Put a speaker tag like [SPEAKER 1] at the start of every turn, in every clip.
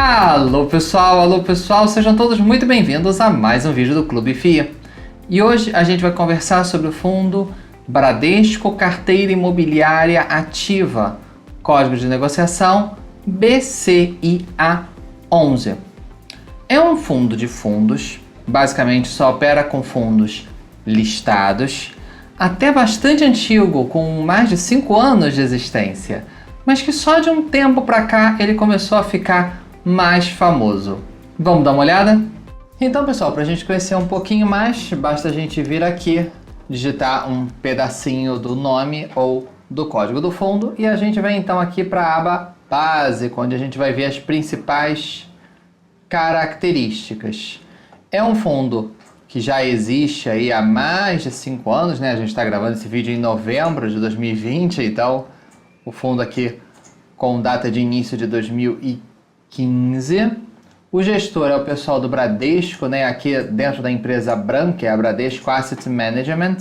[SPEAKER 1] Alô pessoal, sejam todos muito bem-vindos a mais um vídeo do Clube FIA. E hoje a gente vai conversar sobre o fundo Bradesco Carteira Imobiliária Ativa, código de negociação BCIA11. É um fundo de fundos, basicamente só opera com fundos listados, até bastante antigo, com mais de 5 anos de existência, mas que só de um tempo para cá ele começou a ficar mais famoso. Vamos dar uma olhada? Então, pessoal, para a gente conhecer um pouquinho mais, basta a gente vir aqui, digitar um pedacinho do nome ou do código do fundo e a gente vai então aqui para a aba Básico, onde a gente vai ver as principais características. É um fundo que já existe aí há mais de 5 anos, né? A gente está gravando esse vídeo em novembro de 2020, então o fundo aqui com data de início de 2015. O gestor é o pessoal do Bradesco, né? Aqui dentro da empresa Bram, que é a Bradesco Asset Management.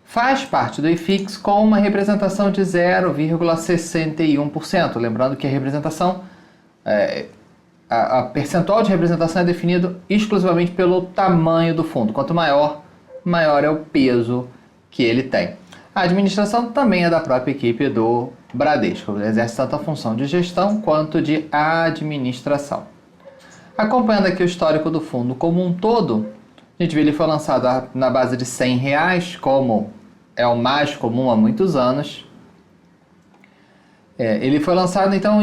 [SPEAKER 1] Faz parte do IFIX com uma representação de 0,61%. Lembrando que a representação, a percentual de representação é definido exclusivamente pelo tamanho do fundo. Quanto maior, maior é o peso que ele tem. A administração também é da própria equipe do Bradesco. Ele exerce tanto a função de gestão quanto de administração. Acompanhando aqui o histórico do fundo como um todo, a gente vê que ele foi lançado na base de R$100, como é o mais comum há muitos anos. Ele foi lançado então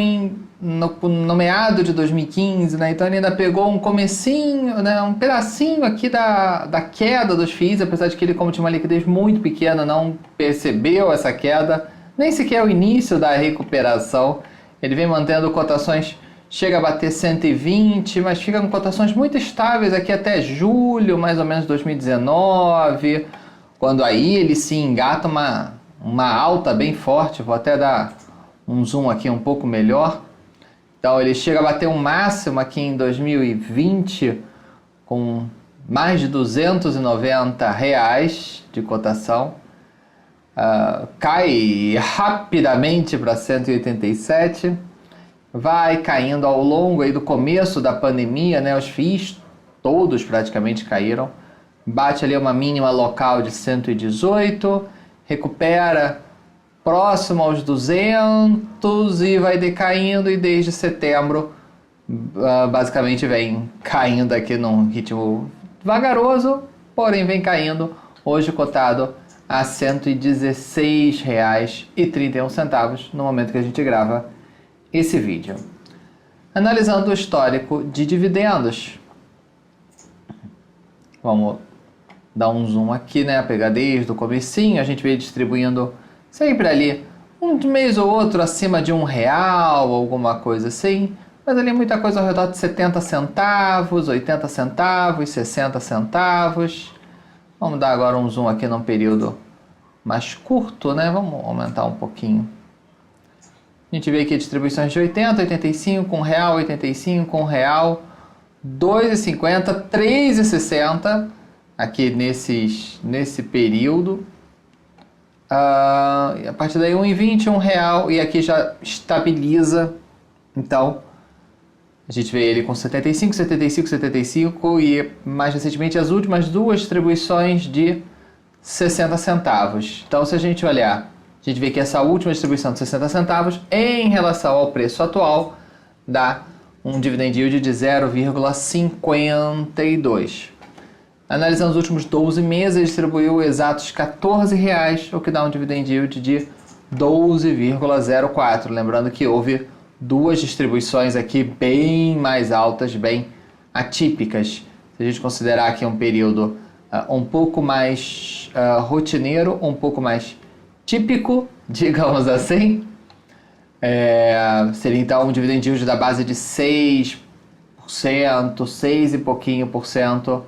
[SPEAKER 1] no meado de 2015, né? Então ele ainda pegou um comecinho, né? Um pedacinho aqui da queda dos FIIs, apesar de que ele, como tinha uma liquidez muito pequena, não percebeu essa queda, nem sequer o início da recuperação. Ele vem mantendo cotações, chega a bater 120, mas fica com cotações muito estáveis aqui até julho, mais ou menos 2019, quando aí ele se engata uma alta bem forte. Vou até dar um zoom aqui um pouco melhor. Então ele chega a bater um máximo aqui em 2020 com mais de R$290 de cotação. Cai rapidamente para 187, vai caindo ao longo aí do começo da pandemia, né? Os FIIs todos praticamente caíram, bate ali uma mínima local de 118, recupera próximo aos 200 e vai decaindo, e desde setembro basicamente vem caindo aqui num ritmo vagaroso, porém vem caindo, hoje cotado a R$116,31 no momento que a gente grava esse vídeo. Analisando o histórico de dividendos, vamos dar um zoom aqui, né? Pegar desde o comecinho, a gente veio distribuindo sempre ali um mês ou outro acima de R$1, alguma coisa assim, mas ali muita coisa ao redor de 70 centavos, 80 centavos, 60 centavos. Vamos dar agora um zoom aqui num período mais curto, né? Vamos aumentar um pouquinho. A gente vê aqui distribuições de 80, 85, R$1, 85, R$1, 2,50, 3,60 aqui nesse período. A partir daí 1,20, R$1, e aqui já estabiliza. Então a gente vê ele com 75, 75, 75 e mais recentemente as últimas duas distribuições de 60 centavos. Então se a gente olhar, a gente vê que essa última distribuição de 60 centavos em relação ao preço atual dá um dividend yield de 0,52. Analisando os últimos 12 meses, ele distribuiu exatos R$14, o que dá um dividend yield de 12,04. Lembrando que houve duas distribuições aqui bem mais altas, bem atípicas. Se a gente considerar aqui um período um pouco mais rotineiro, um pouco mais típico, digamos assim, seria então um dividend yield da base de 6%, 6 e pouquinho por cento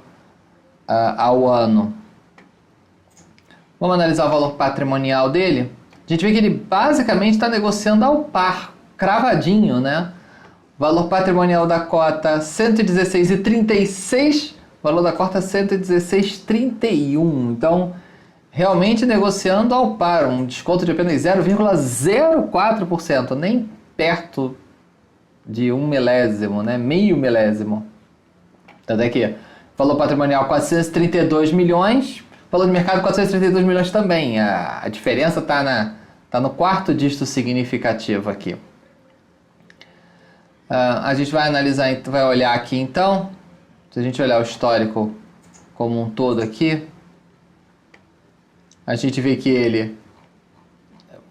[SPEAKER 1] ao ano. Vamos analisar o valor patrimonial dele. A gente vê que ele basicamente está negociando ao par, cravadinho, né? Valor patrimonial da cota 116,36, valor da cota 116,31. Então, realmente negociando ao par, um desconto de apenas 0,04%, nem perto de 1 milésimo, né? Meio milésimo. Tanto é que valor patrimonial 432 milhões, valor de mercado 432 milhões também. A diferença tá no quarto dígito significativo aqui. A gente vai analisar, vai olhar aqui então, se a gente olhar o histórico como um todo aqui, a gente vê que ele,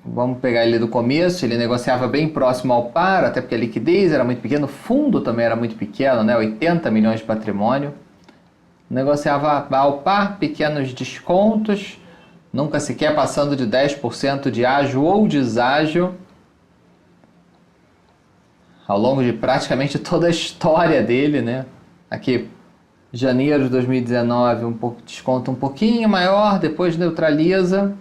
[SPEAKER 1] vamos pegar ele do começo, ele negociava bem próximo ao par, até porque a liquidez era muito pequena, o fundo também era muito pequeno, né? 80 milhões de patrimônio. Negociava ao par, pequenos descontos, nunca sequer passando de 10% de ágio ou deságio, ao longo de praticamente toda a história dele, né? Aqui, janeiro de 2019, desconto um pouquinho maior, depois neutraliza.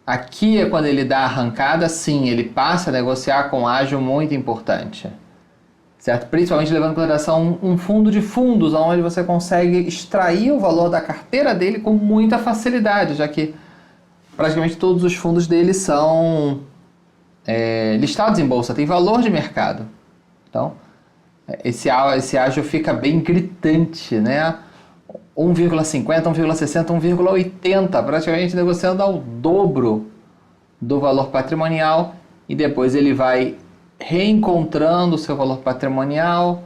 [SPEAKER 1] Aqui é quando ele dá a arrancada, sim, ele passa a negociar com ágio muito importante. Certo? Principalmente levando em consideração um fundo de fundos, onde você consegue extrair o valor da carteira dele com muita facilidade, já que praticamente todos os fundos dele são listados em bolsa, tem valor de mercado. Então, esse ágio fica bem gritante, né? 1,50, 1,60, 1,80, praticamente negociando ao dobro do valor patrimonial, e depois ele vai reencontrando o seu valor patrimonial,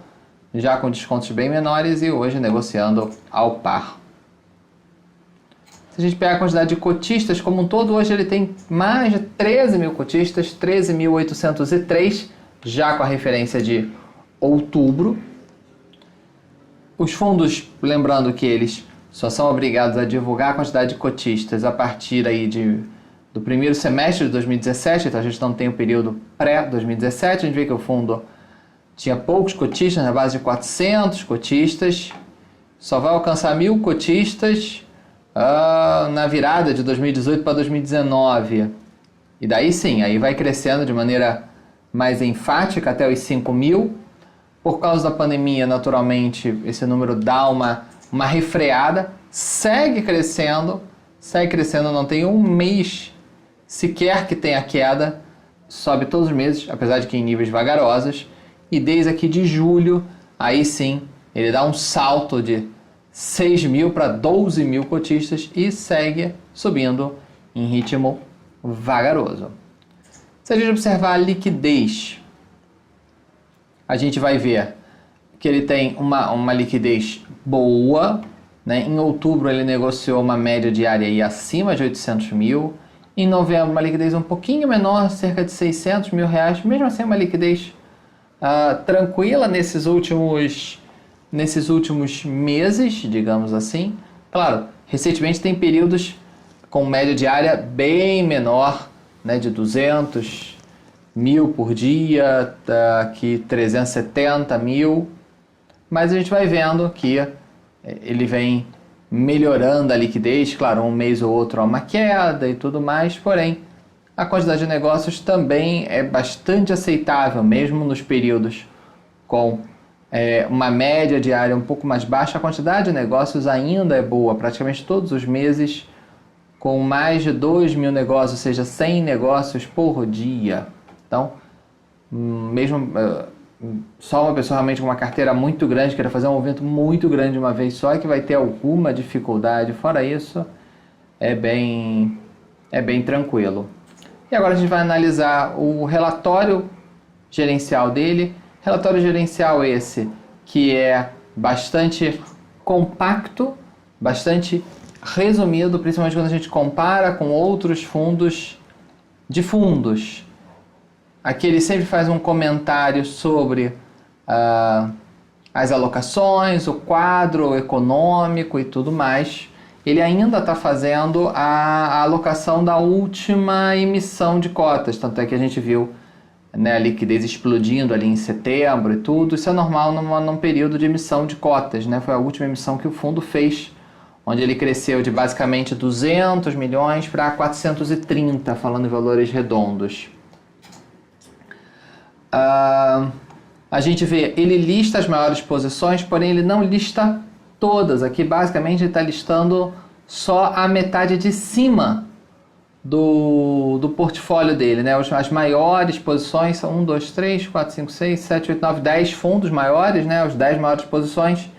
[SPEAKER 1] já com descontos bem menores, e hoje negociando ao par. Se a gente pegar a quantidade de cotistas como um todo, hoje ele tem mais de 13 mil cotistas, 13.803, já com a referência de outubro. Os fundos, lembrando que eles só são obrigados a divulgar a quantidade de cotistas a partir aí do primeiro semestre de 2017, então a gente não tem o período pré-2017, a gente vê que o fundo tinha poucos cotistas, na base de 400 cotistas, só vai alcançar 1.000 cotistas na virada de 2018 para 2019, e daí sim, aí vai crescendo de maneira mais enfática até os 5.000. Por causa da pandemia, naturalmente, esse número dá uma refreada, segue crescendo, não tem um mês sequer que tenha queda, sobe todos os meses, apesar de que em níveis vagarosos, e desde aqui de julho, aí sim, ele dá um salto de 6.000 para 12.000 cotistas e segue subindo em ritmo vagaroso. Se a gente observar a liquidez, a gente vai ver que ele tem uma liquidez boa, né? Em outubro ele negociou uma média diária aí acima de 800 mil, em novembro uma liquidez um pouquinho menor, cerca de 600 mil reais, mesmo assim uma liquidez tranquila nesses últimos meses, digamos assim. Claro, recentemente tem períodos com média diária bem menor, né? De 200 mil por dia, aqui 370 mil, mas a gente vai vendo que ele vem melhorando a liquidez, claro, um mês ou outro há uma queda e tudo mais, porém a quantidade de negócios também é bastante aceitável, mesmo nos períodos com uma média diária um pouco mais baixa, a quantidade de negócios ainda é boa, praticamente todos os meses com mais de 2.000 negócios, ou seja, 100 negócios por dia. Então, mesmo só uma pessoa realmente com uma carteira muito grande, queira fazer um movimento muito grande de uma vez só, que vai ter alguma dificuldade. Fora isso, é bem tranquilo. E agora a gente vai analisar o relatório gerencial dele. Relatório gerencial esse que é bastante compacto, bastante resumido, principalmente quando a gente compara com outros fundos de fundos. Aqui ele sempre faz um comentário sobre as alocações, o quadro econômico e tudo mais. Ele ainda está fazendo a alocação da última emissão de cotas, tanto é que a gente viu, né, a liquidez explodindo ali em setembro e tudo. Isso é normal num período de emissão de cotas, né? Foi a última emissão que o fundo fez, onde ele cresceu de basicamente 200 milhões para 430, falando em valores redondos. A gente vê, ele lista as maiores posições, porém ele não lista todas. Aqui basicamente ele está listando só a metade de cima do portfólio dele, né? As maiores posições são 1, 2, 3, 4, 5, 6, 7, 8, 9, 10 fundos maiores, né? Os 10 maiores posições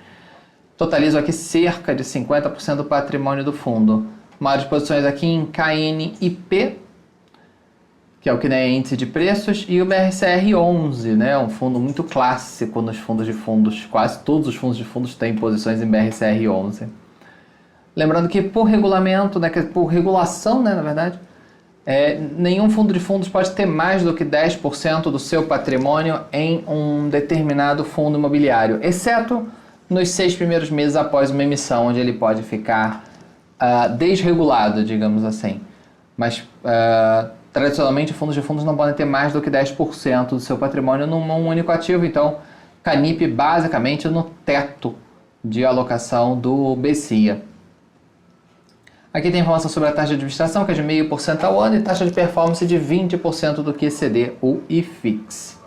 [SPEAKER 1] totalizam aqui cerca de 50% do patrimônio do fundo. Maiores posições aqui em KNIP, que é o que é índice de preços, e o BRCR11, né? Um fundo muito clássico nos fundos de fundos. Quase todos os fundos de fundos têm posições em BRCR11. Lembrando que por regulamento, né, por regulação, né, na verdade, nenhum fundo de fundos pode ter mais do que 10% do seu patrimônio em um determinado fundo imobiliário, exceto nos 6 primeiros meses após uma emissão, onde ele pode ficar desregulado, digamos assim. Mas, tradicionalmente, fundos de fundos não podem ter mais do que 10% do seu patrimônio num único ativo. Então, Canip basicamente no teto de alocação do BCIA. Aqui tem informação sobre a taxa de administração, que é de 0,5% ao ano, e taxa de performance de 20% do QCD, o IFIX.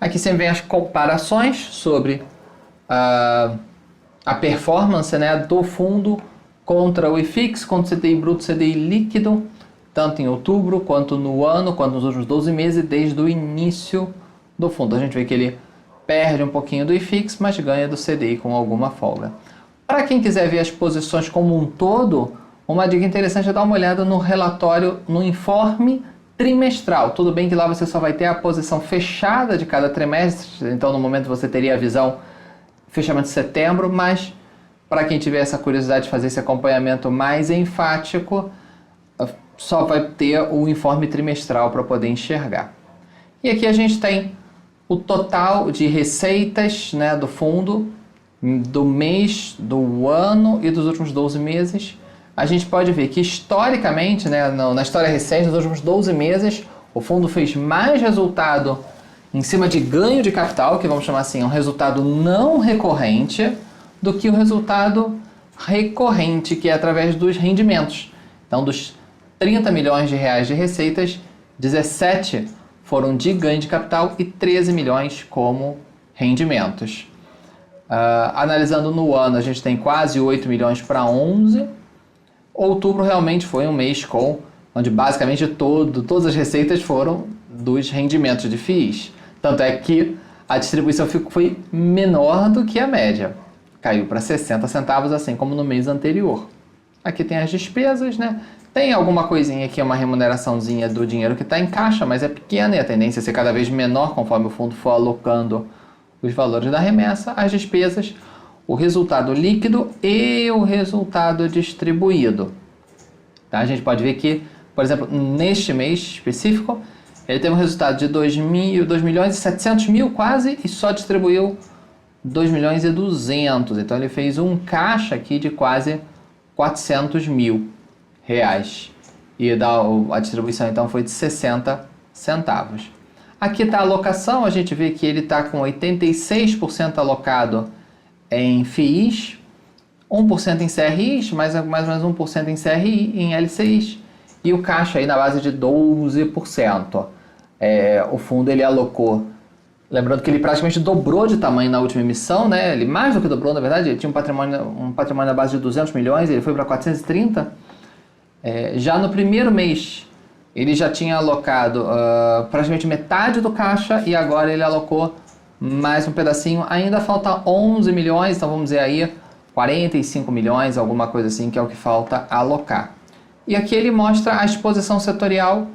[SPEAKER 1] Aqui sempre vem as comparações sobre a performance, né, do fundo contra o IFIX, contra o CDI bruto, CDI líquido, tanto em outubro, quanto no ano, quanto nos últimos 12 meses, desde o início do fundo. A gente vê que ele perde um pouquinho do IFIX, mas ganha do CDI com alguma folga. Para quem quiser ver as posições como um todo, uma dica interessante é dar uma olhada no relatório, no informe trimestral. Tudo bem que lá você só vai ter a posição fechada de cada trimestre, então no momento você teria a visão fechamento de setembro, mas para quem tiver essa curiosidade de fazer esse acompanhamento mais enfático, só vai ter o informe trimestral para poder enxergar. E aqui a gente tem o total de receitas, né, do fundo, do mês, do ano e dos últimos 12 meses. A gente pode ver que historicamente, né, na história recente, nos últimos 12 meses, o fundo fez mais resultado em cima de ganho de capital, que vamos chamar assim, um resultado não recorrente, do que o resultado recorrente, que é através dos rendimentos. Então, dos 30 milhões de reais de receitas, 17 foram de ganho de capital e 13 milhões como rendimentos. Analisando no ano, a gente tem quase 8 milhões para 11. Outubro realmente foi um mês onde basicamente todas as receitas foram dos rendimentos de FIIs. Tanto é que a distribuição foi menor do que a média. Caiu para 60 centavos, assim como no mês anterior. Aqui tem as despesas, né? Tem alguma coisinha aqui, uma remuneraçãozinha do dinheiro que está em caixa, mas é pequena e a tendência é ser cada vez menor conforme o fundo for alocando os valores da remessa, as despesas, o resultado líquido e o resultado distribuído. Tá? A gente pode ver que, por exemplo, neste mês específico, ele teve um resultado de 2 milhões e 700 mil quase e só distribuiu 2 milhões e 200. Então ele fez um caixa aqui de quase 400 mil reais. E a distribuição então foi de 60 centavos. Aqui está a alocação, a gente vê que ele está com 86% alocado em FIIs, 1% em CRIs, mais ou menos 1% em CRI, em LCIs, e o caixa aí na base de 12%. O fundo ele alocou, lembrando que ele praticamente dobrou de tamanho na última emissão, né? Ele mais do que dobrou, na verdade, ele tinha um patrimônio na base de 200 milhões, ele foi para 430. Já no primeiro mês, ele já tinha alocado praticamente metade do caixa e agora ele alocou mais um pedacinho. Ainda falta 11 milhões, então vamos dizer aí 45 milhões, alguma coisa assim, que é o que falta alocar. E aqui ele mostra a exposição setorial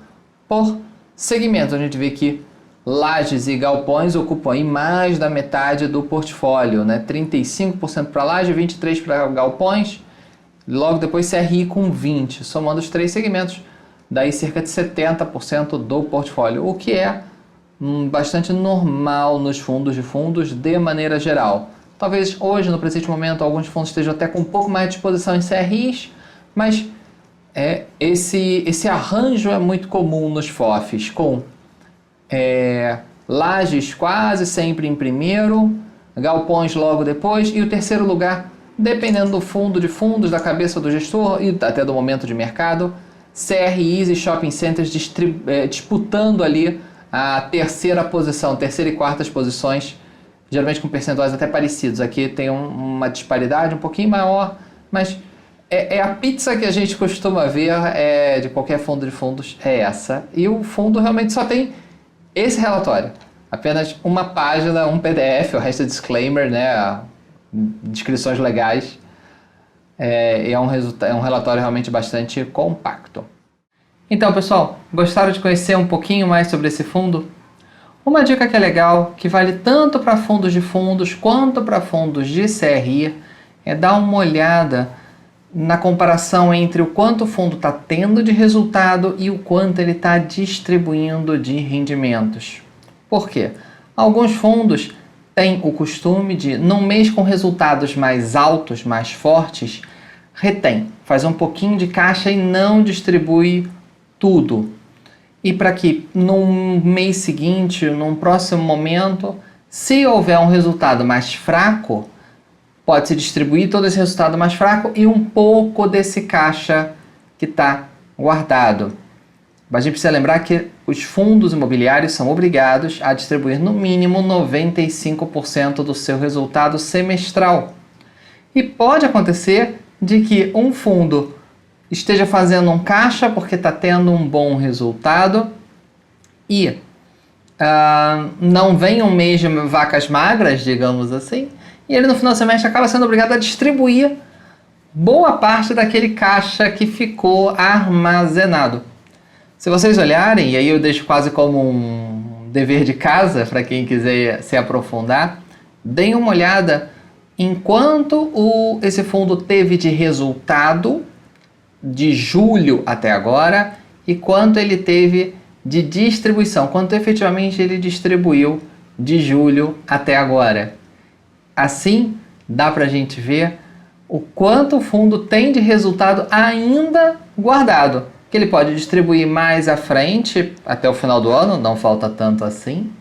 [SPEAKER 1] por segmentos. A gente vê que lajes e galpões ocupam aí mais da metade do portfólio, né? 35% para laje, 23% para galpões, logo depois CRI com 20%, somando os três segmentos, daí cerca de 70% do portfólio, o que é bastante normal nos fundos de fundos de maneira geral. Talvez hoje, no presente momento, alguns fundos estejam até com um pouco mais de exposição em CRIs, mas esse arranjo é muito comum nos FOFs, com lajes quase sempre em primeiro, galpões logo depois, e o terceiro lugar, dependendo do fundo de fundos, da cabeça do gestor e até do momento de mercado, CRIs e shopping centers disputando ali a terceira posição, terceira e quartas posições, geralmente com percentuais até parecidos. Aqui tem uma disparidade um pouquinho maior, mas É a pizza que a gente costuma ver de qualquer fundo de fundos, é essa. E o fundo realmente só tem esse relatório. Apenas uma página, um PDF, o resto é disclaimer, né? Descrições legais. É um relatório realmente bastante compacto. Então, pessoal, gostaram de conhecer um pouquinho mais sobre esse fundo? Uma dica que é legal, que vale tanto para fundos de fundos quanto para fundos de CRI, é dar uma olhada na comparação entre o quanto o fundo está tendo de resultado e o quanto ele está distribuindo de rendimentos. Por quê? Alguns fundos têm o costume de, num mês com resultados mais altos, mais fortes, retém, faz um pouquinho de caixa e não distribui tudo. E para que num mês seguinte, num próximo momento, se houver um resultado mais fraco, pode-se distribuir todo esse resultado mais fraco e um pouco desse caixa que está guardado. Mas a gente precisa lembrar que os fundos imobiliários são obrigados a distribuir no mínimo 95% do seu resultado semestral. E pode acontecer de que um fundo esteja fazendo um caixa porque está tendo um bom resultado e não vem um mês de vacas magras, digamos assim, e ele no final do semestre acaba sendo obrigado a distribuir boa parte daquele caixa que ficou armazenado. Se vocês olharem, e aí eu deixo quase como um dever de casa para quem quiser se aprofundar, deem uma olhada em quanto esse fundo teve de resultado de julho até agora e quanto ele teve de distribuição, quanto efetivamente ele distribuiu de julho até agora. Assim, dá para a gente ver o quanto o fundo tem de resultado ainda guardado, que ele pode distribuir mais à frente, até o final do ano, não falta tanto assim,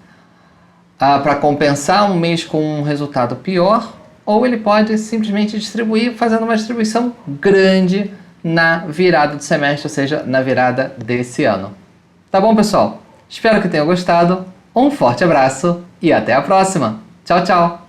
[SPEAKER 1] para compensar um mês com um resultado pior, ou ele pode simplesmente distribuir fazendo uma distribuição grande na virada do semestre, ou seja, na virada desse ano. Tá bom, pessoal? Espero que tenham gostado, um forte abraço e até a próxima! Tchau, tchau!